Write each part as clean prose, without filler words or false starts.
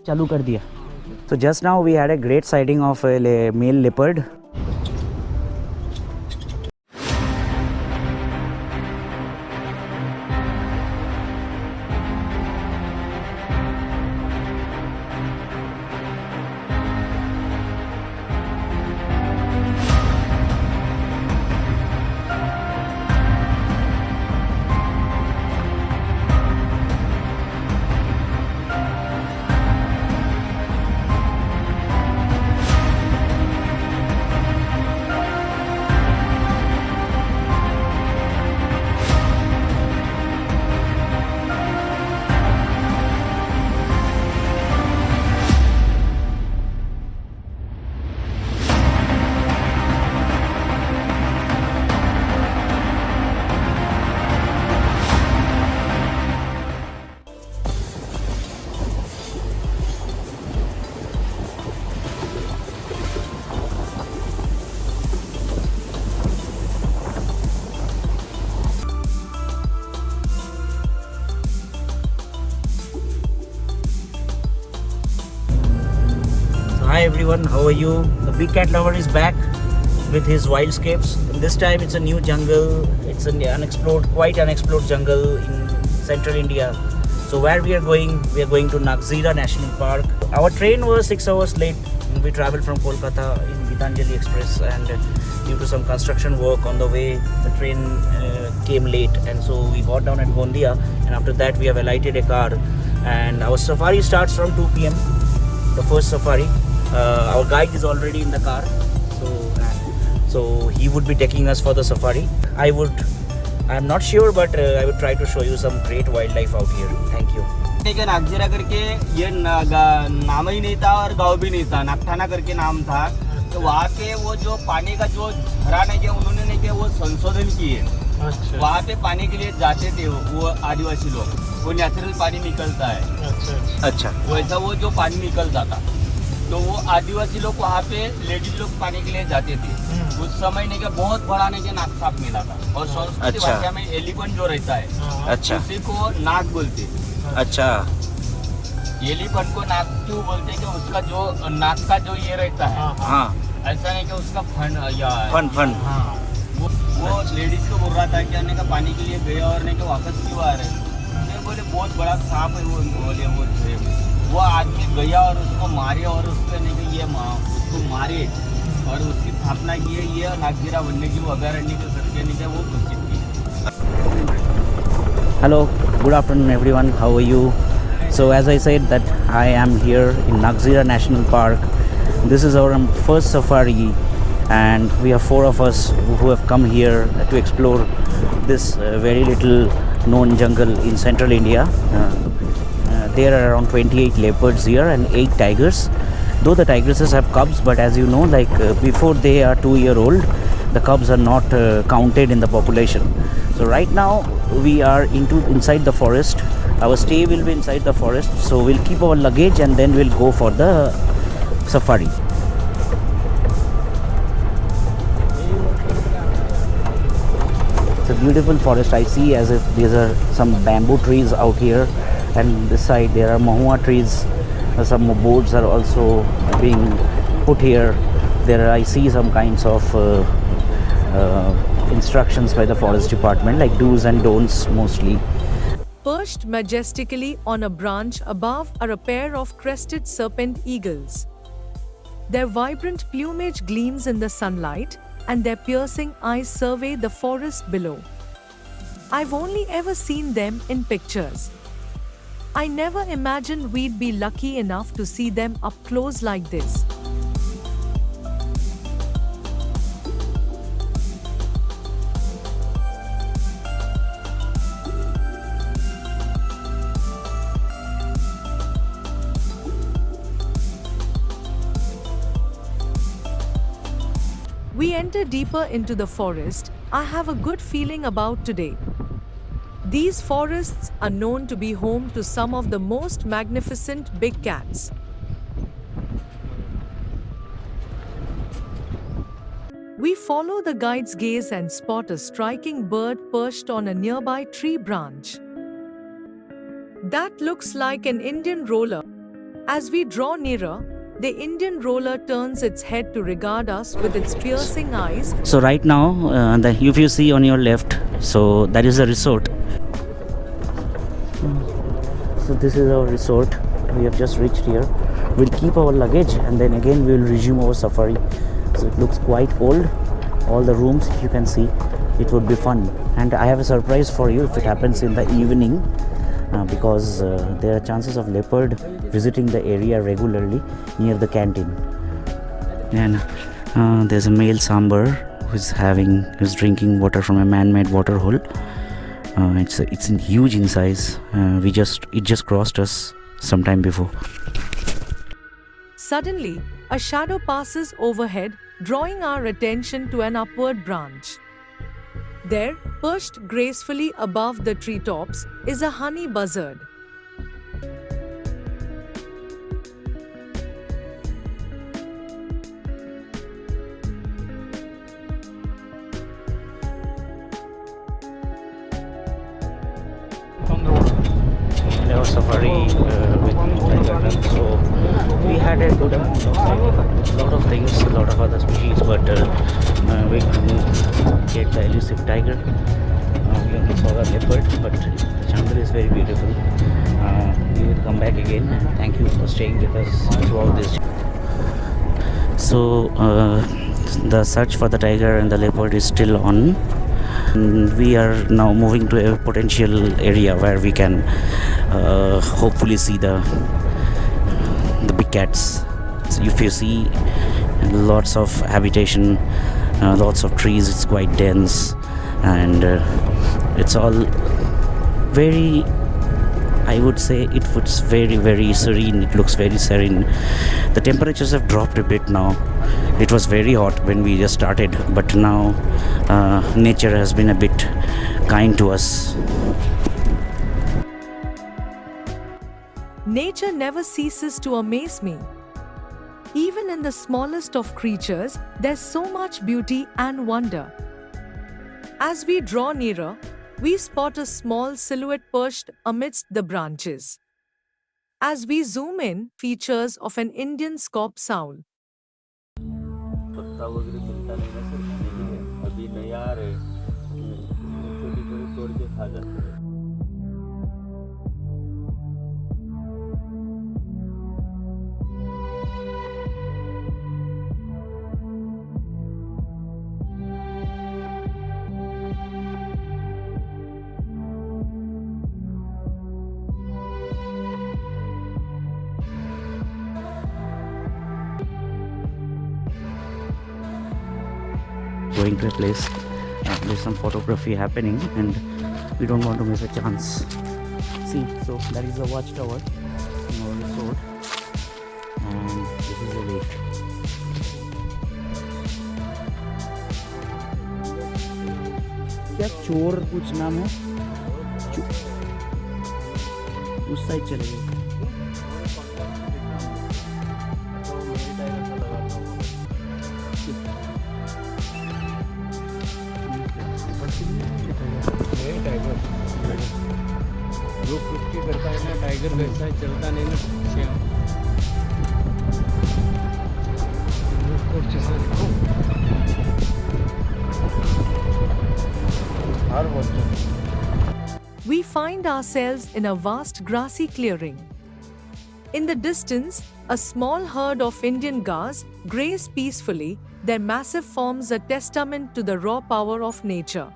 चालू कर दिया. So just now we had a great sighting of a male leopard. Hi everyone, how are you? The big cat lover is back with his wildscapes. This time it's a new jungle. It's an unexplored, quite unexplored jungle in central India. So where we are going to Nagzira National Park. Our train was 6 hours late. We traveled from Kolkata in Gitanjali Express, and due to some construction work on the way, the train came late, and so we got down at Gondia, and after that we have alighted a car, and our safari starts from 2 p.m. the first safari. Our guide is already in the car, so he would be taking us for the safari. I'm not sure, but I would try to show you some great wildlife out here. Thank you. Nagzira करके ये नाम ही नहीं था और गांव भी नहीं था, नागठाना करके नाम था. तो वहाँ पे वो जो पानी का जो झरा नहीं किया उन्होंने नहीं किया, वो संशोधन किए. अच्छा. वहाँ पे पानी के लिए जाते थे वो आदिवासी लोग, वो नेचुरल पानी निकलता है. अच्छा. वैसा वो जो पानी निकलता था, तो वो आदिवासी लोग वहाँ पे लेडीज लोग पानी के लिए जाते थे. उस समय ने बहुत बड़ा ने के नाग साफ मिला था, और संस्कृत भाषा में एलिफेंट जो रहता है, अच्छा, उसी को नाग बोलते. अच्छा. एलिफेंट को नाग क्यों बोलते कि उसका जो नाक का जो ये रहता है, हाँ, ऐसा नहीं कि उसका फन. हाँ. वो लेडीज को बोल रहा था कि हमने का पानी के लिए गया और नहीं कि वापस क्यों आ रहे. बोले बहुत बड़ा सांप है वो, बोले वो आदमी गया और उसको मारे, और उसके नहीं कि ये उसको मारे और उसकी स्थापना की है ये नागजीरा वन्यजीव अभयारण्य के सरकार ने वो घोषित की. Hello, good afternoon everyone. How are you? So as I said that I am here in Nagzira National Park. This is our first safari, and we are 4 of us who have come here to explore this very little known jungle in central India. There are around 28 leopards here and 8 tigers. Though the tigresses have cubs, but as you know, before they are 2-year-old, the cubs are not counted in the population. So right now we are inside the forest. Our stay will be inside the forest, so we'll keep our luggage and then we'll go for the safari. It's a beautiful forest. I see as if these are some bamboo trees out here, and this side there are mahua trees. Some boards are also being put here. I see some kinds of instructions by the forest department, like do's and don'ts mostly. Perched majestically on a branch above are a pair of crested serpent eagles. Their vibrant plumage gleams in the sunlight, and their piercing eyes survey the forest below. I've only ever seen them in pictures. I never imagined we'd be lucky enough to see them up close like this. We enter deeper into the forest. I have a good feeling about today. These forests are known to be home to some of the most magnificent big cats. We follow the guide's gaze and spot a striking bird perched on a nearby tree branch. That looks like an Indian roller. As we draw nearer, the Indian roller turns its head to regard us with its piercing eyes. So right now, if you see on your left, so that is the resort. So this is our resort. We have just reached here. We'll keep our luggage and then again we will resume our safari. So it looks quite old. All the rooms, if you can see, it would be fun. And I have a surprise for you if it happens in the evening, because there are chances of leopard visiting the area regularly near the canteen. And there's a male sambar who's drinking water from a man-made water hole. It's huge in size. It just crossed us sometime before. Suddenly, a shadow passes overhead, drawing our attention to an upward branch. There, perched gracefully above the treetops, is a honey buzzard. Our safari with tiger. So we had a good amount of a lot of things, a lot of other species, but we couldn't get the elusive tiger. We only saw the leopard, but the jungle is very beautiful. We will come back again. Thank you for staying with us throughout this. So the search for the tiger and the leopard is still on. And we are now moving to a potential area where we can hopefully see the big cats. So if you see lots of habitation, lots of trees, it's quite dense, and it's all very, I would say it was very, very serene. It looks very serene. The temperatures have dropped a bit now. It was very hot when we just started, but now nature has been a bit kind to us. Nature never ceases to amaze me. Even in the smallest of creatures, there's so much beauty and wonder. As we draw nearer, we spot a small silhouette perched amidst the branches. As we zoom in, features of an Indian scops owl. पत्ता वगैरह मिलता नहीं ना sir, इसलिए अभी नया आ रहे छोटी छोटी तोड़ के खा जाते हैं. Going to a place, there's some photography happening and we don't want to miss a chance. See, so that is the watchtower in our resort and this is the lake. क्या चोर कुछ नाम है? उस साइड चले गए. जो कुछ करता है ना टाइगर वैसा चलता नहीं ना Shyam. We find ourselves in a vast grassy clearing. In the distance, a small herd of Indian gars graze peacefully. Their massive forms a testament to the raw power of nature.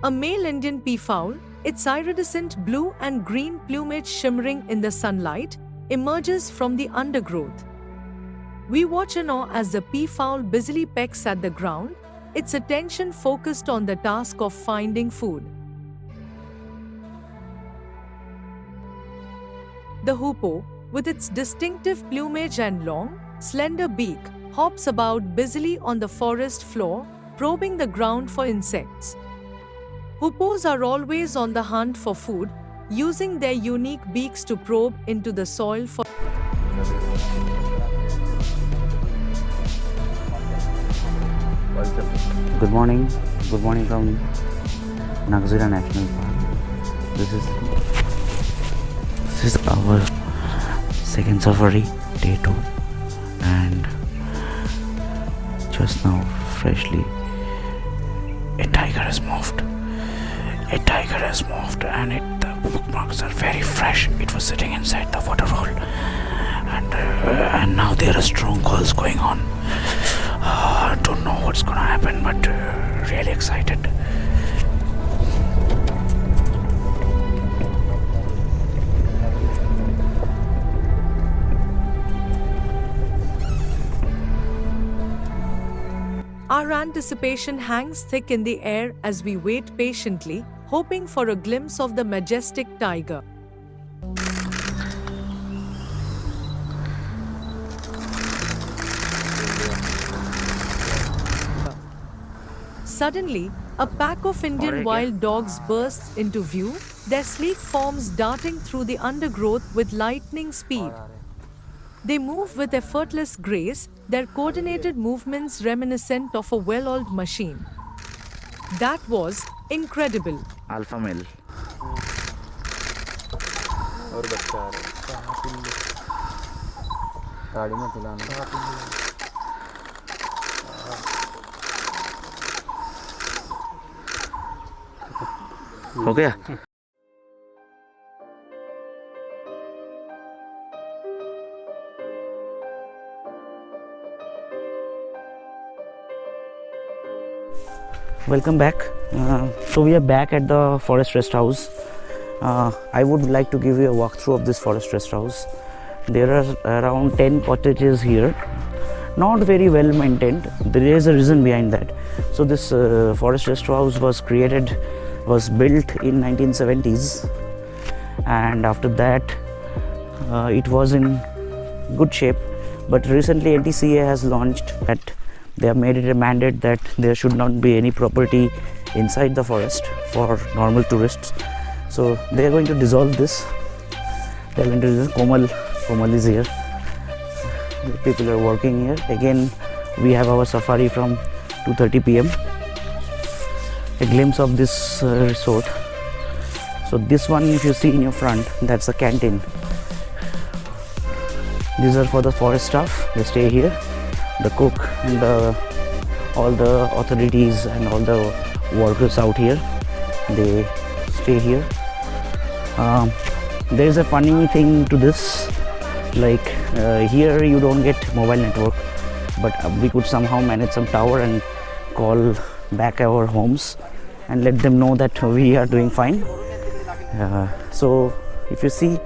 A male Indian peafowl, its iridescent blue and green plumage shimmering in the sunlight, emerges from the undergrowth. We watch in awe as the peafowl busily pecks at the ground, its attention focused on the task of finding food. The hoopoe, with its distinctive plumage and long, slender beak, hops about busily on the forest floor, probing the ground for insects. Hoopoes are always on the hunt for food, using their unique beaks to probe into the soil for. Good morning from Nagzira National Park. This is This is our second safari, day 2, and just now freshly a tiger has moved. A tiger has moved, and the bookmarks are very fresh. It was sitting inside the water hole, and now there are strong calls going on. Don't know what's gonna happen, but really excited. Our anticipation hangs thick in the air as we wait patiently, hoping for a glimpse of the majestic tiger. Suddenly, a pack of Indian wild dogs bursts into view, their sleek forms darting through the undergrowth with lightning speed. They move with effortless grace, their coordinated movements reminiscent of a well-oiled machine. That was incredible. Alpha male. और बच्चा आ रहा है गाड़ी में चलाना हो गया? Welcome back. So we are back at the forest rest house. I would like to give you a walkthrough of this forest rest house. There are around 10 cottages here, not very well maintained. There is a reason behind that. So this forest rest house was built in 1970s, and after that it was in good shape. But recently NTCA has launched that they have made it a mandate that there should not be any property inside the forest for normal tourists. So they are going to dissolve this. They are going to dissolve. Komal is here. The people are working here. Again, we have our safari from 2:30 p.m. A glimpse of this resort. So this one, if you see in your front, that's a canteen. These are for the forest staff. They stay here. The cook and all the authorities and all the workers out here, they stay here. There is a funny thing to this, like here you don't get mobile network, but we could somehow manage some tower and call back our homes and let them know that we are doing fine. So if you see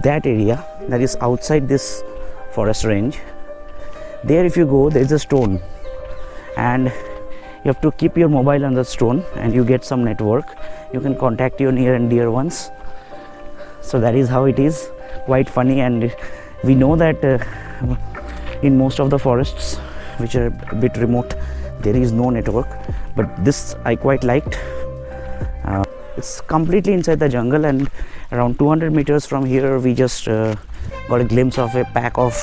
that area that is outside this forest range, there if you go, there is a stone, and you have to keep your mobile on the stone and you get some network. You can contact your near and dear ones. So that is how it is. Quite funny. And we know that in most of the forests which are a bit remote, there is no network, but this I quite liked. It's completely inside the jungle, and around 200 meters from here we just got a glimpse of a pack of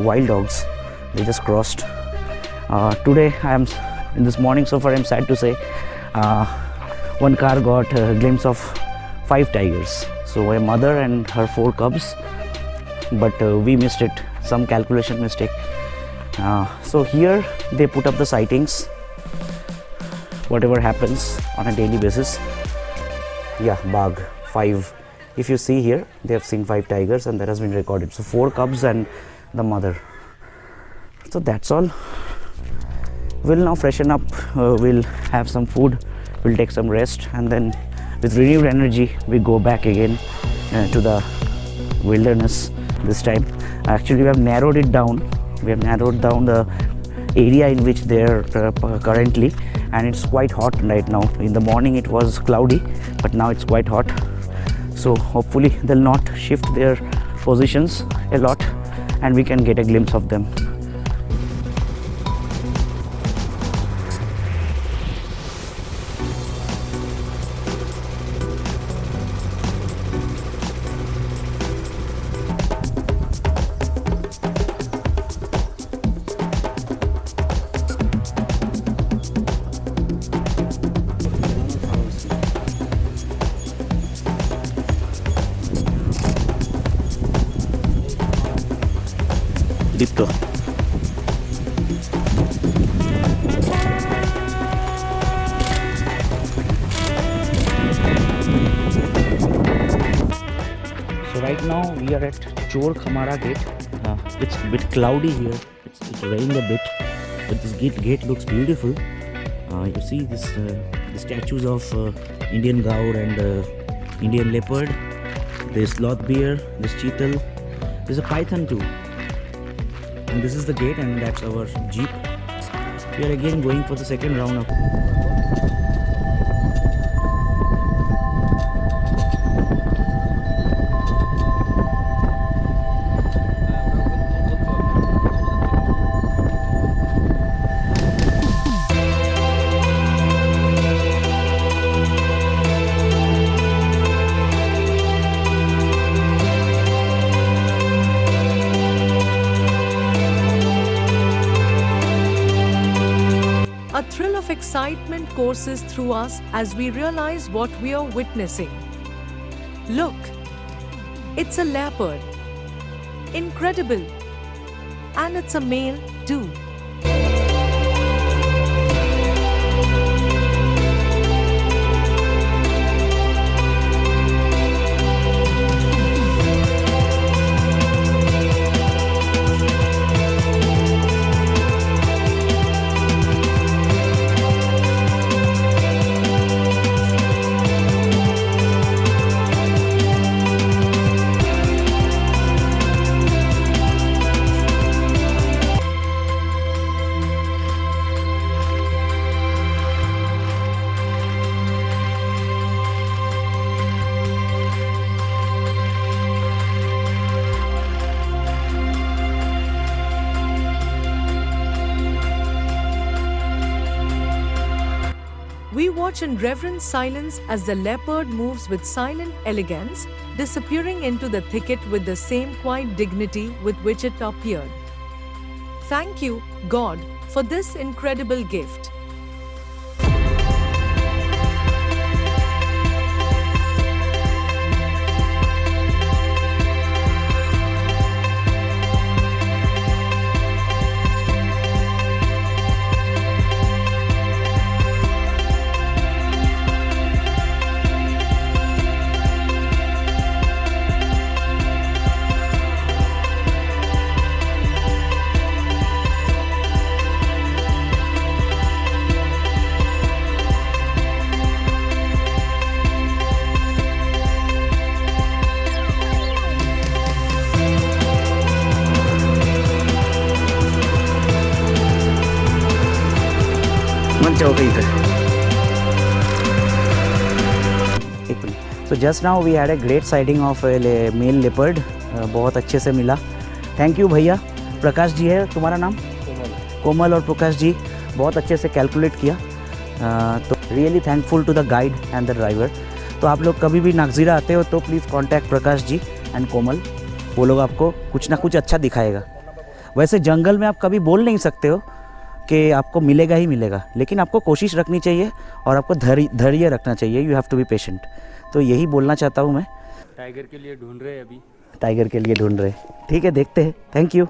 wild dogs. They just crossed. Today in this morning so far, I'm sad to say, one car got a glimpse of 5 tigers. So a mother and her 4 cubs, but we missed it, some calculation mistake. So here they put up the sightings, whatever happens on a daily basis. Yeah, Bagh 5. If you see here, they have seen 5 tigers and that has been recorded. So 4 cubs and the mother. So that's all. We'll now freshen up, we'll have some food, we'll take some rest, and then with renewed energy we go back again to the wilderness. This time actually we have narrowed it down. We have narrowed down the area in which they are currently, and it's quite hot right now. In the morning it was cloudy, but now it's quite hot. So hopefully they'll not shift their positions a lot and we can get a glimpse of them. दीप्तो. So right now we are at Chor Khamara Gate. It's a bit cloudy here. It's raining a bit, but this gate looks beautiful. You see this the statues of Indian gaur and Indian leopard. There's sloth bear. There's cheetal. There's a python too. And this is the gate, and that's our jeep. We are again going for the second round of. A thrill of excitement courses through us as we realize what we are witnessing. Look, it's a leopard. Incredible. And it's a male, too. We watch in reverent silence as the leopard moves with silent elegance, disappearing into the thicket with the same quiet dignity with which it appeared. Thank you, God, for this incredible gift. So just now we had a great sighting of a male leopard. बहुत अच्छे से मिला. Thank you भैया. प्रकाश जी है तुम्हारा नाम? कोमल और प्रकाश जी बहुत अच्छे से कैलकुलेट किया. तो really thankful to the guide and the driver. तो आप लोग कभी भी नागजीरा आते हो तो please contact Prakash ji and Komal. वो लोग आपको कुछ ना कुछ अच्छा दिखाएगा. वैसे जंगल में आप कभी बोल नहीं सकते हो कि आपको मिलेगा ही मिलेगा, लेकिन आपको कोशिश रखनी चाहिए और आपको धैर्य रखना चाहिए. You have to be patient. तो यही बोलना चाहता हूँ मैं. टाइगर के लिए ढूंढ रहे हैं अभी. टाइगर के लिए ढूंढ रहे. ठीक है, देखते हैं. Thank you.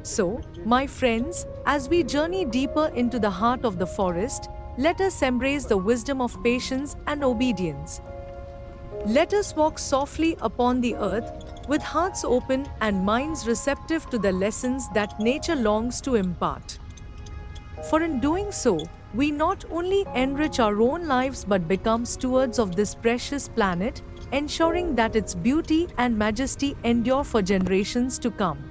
So, my friends, as we journey deeper into the heart of the forest, let us embrace the wisdom of patience and obedience. Let us walk softly upon the earth, with hearts open and minds receptive to the lessons that nature longs to impart. For in doing so, we not only enrich our own lives but become stewards of this precious planet, ensuring that its beauty and majesty endure for generations to come.